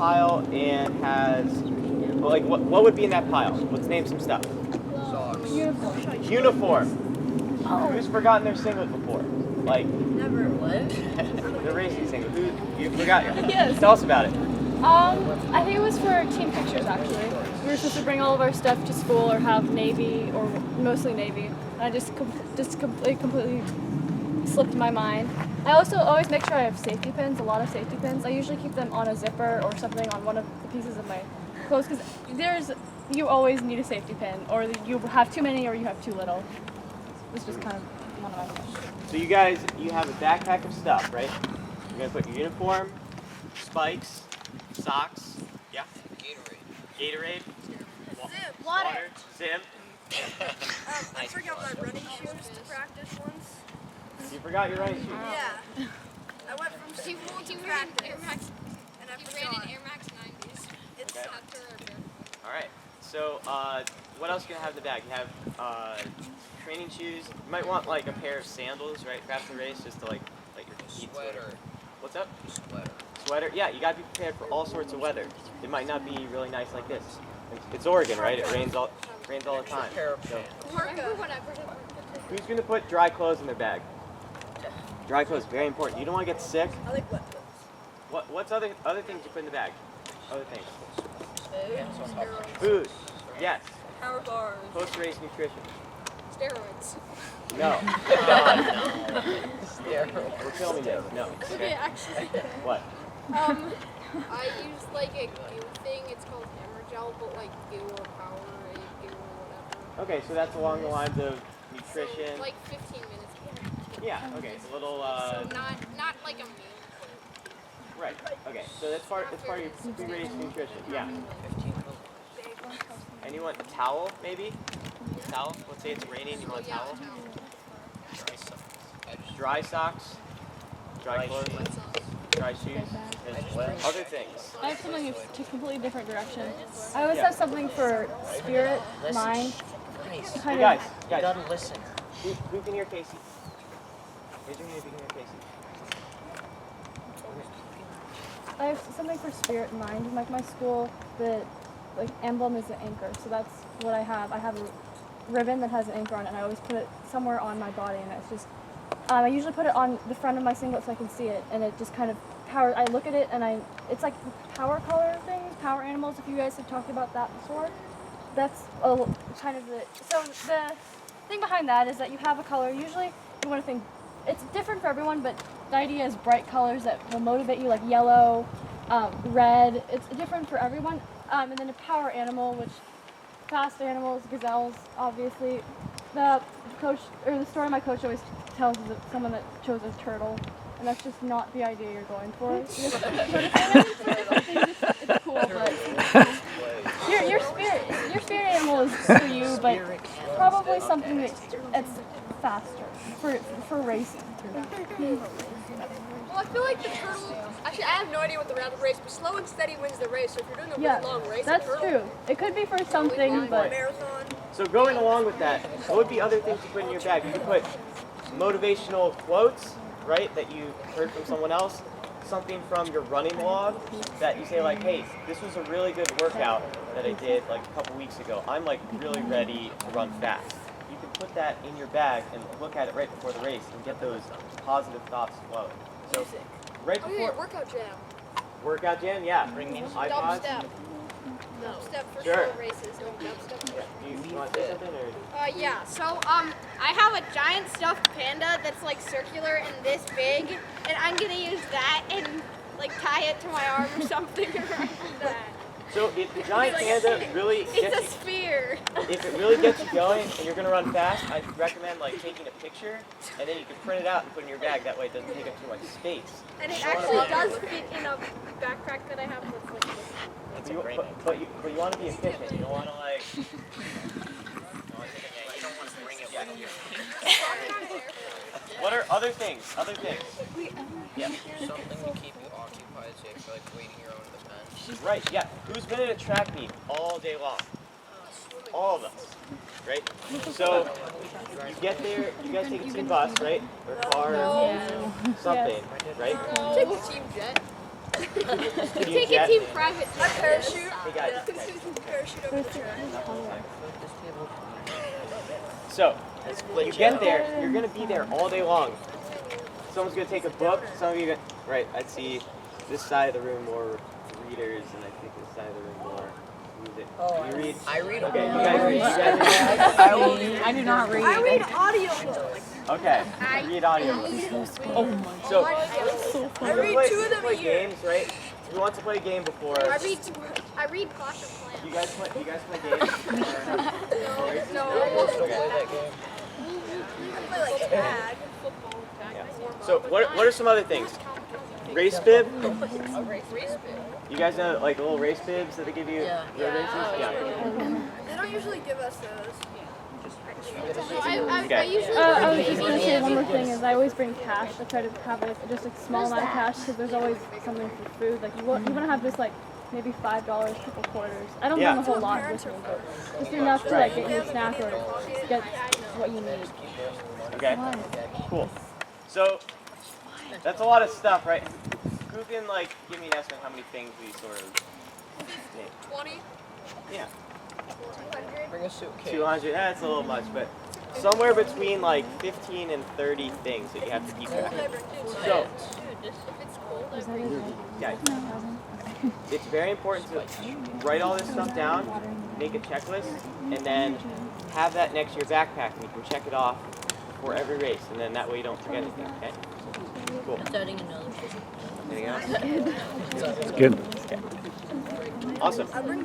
pile and has, well, like, what would be in that pile? Let's name some stuff. Socks. Uniform. Oh. Who's forgotten their singlet before? Like, Never what? the racing singlet. Who, you forgot your? Yes. Tell us about it. I think it was for team pictures actually. We were supposed to bring all of our stuff to school or have Navy or mostly Navy. And I just completely slipped my mind. I also always make sure I have safety pins, a lot of safety pins. I usually keep them on a zipper or something on one of the pieces of my clothes because you always need a safety pin, or you have too many or you have too little. It's just kind of one of my things. So you have a backpack of stuff, right? You're gonna put your uniform, spikes, socks, yeah. Gatorade. Water. Zim. I forgot my running shoes to practice once. You forgot your running shoes. Yeah. I went from school to practice. Air Max. And I You forgot. ran in Air Max 90s. It's Okay. Not terrible. All right. So what else you gonna have in the bag? You have training shoes. You might want like a pair of sandals, right? Perhaps the race, just to like let your feet sort of- Sweater. What's up? Sweater. Sweater. Yeah, you gotta be prepared for all sorts of weather. It might not be really nice like this. It's Oregon, right? It rains all the time. Pair of So, Whatever. who's gonna put dry clothes in their bag? Dry clothes, very important. You don't want to get sick. I like wet clothes. What's other things you put in the bag? Other things. Steroids. Food. Yes. Power bars. Post-race nutrition. Steroids. No. Yeah. We're filming this. No. Okay, actually. What? I use like a goo thing. It's called Emergel, but like goo or Powerade goo or whatever. Okay, so that's along the lines of nutrition. So, like 15 minutes. Yeah. Okay. It's a little. So not like a meal. Right. Okay. So that's part of your pre-race nutrition. Yeah. 15 And you want a towel, maybe? A towel. Let's say it's raining. You want a towel. Dry socks. Dry socks. Dry clothes. Dry shoes. And other things. I have something to completely different direction. I always have something for spirit, mind, Nice. Hey kind guys, of. You guys. gotta listen. Who can hear Casey? Raise your hand if you can hear Casey. I have something for spirit and mind. Like my school, the emblem is an anchor, so that's what I have. I have a ribbon that has an anchor on it, and I always put it somewhere on my body, and it's just. I usually put it on the front of my singlet so I can see it, and it just kind of power. I look at it, and it's like power color things, power animals. If you guys have talked about that before, that's kind of the. So the thing behind that is that you have a color. Usually, you want to think. It's different for everyone, but the idea is bright colors that will motivate you, like yellow, red. It's different for everyone. And then a power animal, which fast animals, gazelles, obviously. The coach, or the story my coach always tells is that someone that chose a turtle, and that's just not the idea you're going for. It's cool, but your spirit animal is for you, but probably something that's faster for racing. Well, I feel like the turtle. Actually, I have no idea what the round of race, but slow and steady wins the race. So if you're doing a really Yeah, long race, that's a turtle, true. It could be for something, but marathon. So going along with that, what would be other things you put in your bag? You could put motivational quotes, right, that you heard from someone else. Something from your running log that you say like, hey, this was a really good workout that I did like a couple weeks ago. I'm like really ready to run fast. You can put that in your bag and look at it right before the race and get those positive thoughts flowing. So right Oh yeah, before workout jam, yeah. Bring iPods. Dubstep. Dubstep for Sure. short races. No dubstep. You want to say something or? Yeah. So I have a giant stuffed panda that's like circular and this big, and I'm gonna use that and like tie it to my arm or something around that. So if the giant panda really It's gets a you, sphere. if it really gets you going and you're gonna run fast, I'd recommend like taking a picture and then you can print it out and put it in your bag. That way it doesn't take up too much space. And it actually does fit in a backpack that I have that's like this. But you want to be efficient. You don't want to like. You don't want to bring it with you. What are other things? Other things. Yeah. Something to keep you occupied, so if you're like waiting your own event. Right. Yeah. Who's been in a track meet all day long? All of us. Right. So you get there. You guys take a team bus, right? Or car, something, right? Take the team jet. Take a team private jet. Parachute. Hey guys. Parachute over the track. So, you get there, you're gonna be there all day long. Someone's gonna take a book, some of you gonna, right, I see this side of the room more readers, and I think this side of the room more music. You read? I read. Okay, you guys read? I do not read. I read audiobooks. Okay, you read audiobooks. So, I read 2 of them play a year. games, right? We want to play a game before. I read Clash of Clans. You guys play games? No. Okay. I play like tag. So what are some other things? Race bib? You guys know like little race bibs that they give you? Yeah. Road races? Yeah. They don't usually give us those. I usually I was just gonna say one more thing is I always bring cash. I try to have like just a small amount of cash because there's always something for food. Like you want to have this like maybe $5, couple quarters. I don't bring a whole lot with me, but just enough to like get you a snack or just get what you need. Okay. Cool. So that's a lot of stuff, right? Who can like give me an estimate how many things we sort of name? 20. Yeah. Bring a suitcase. 200. That's a little much, but somewhere between like 15 and 30 things that you have to keep track of. So, guys, it's very important to write all this stuff down, make a checklist, and then have that next to your backpack, and you can check it off for every race, and then that way you don't forget anything. Okay? Cool. Starting another. Anything else? It's good. Awesome. I bring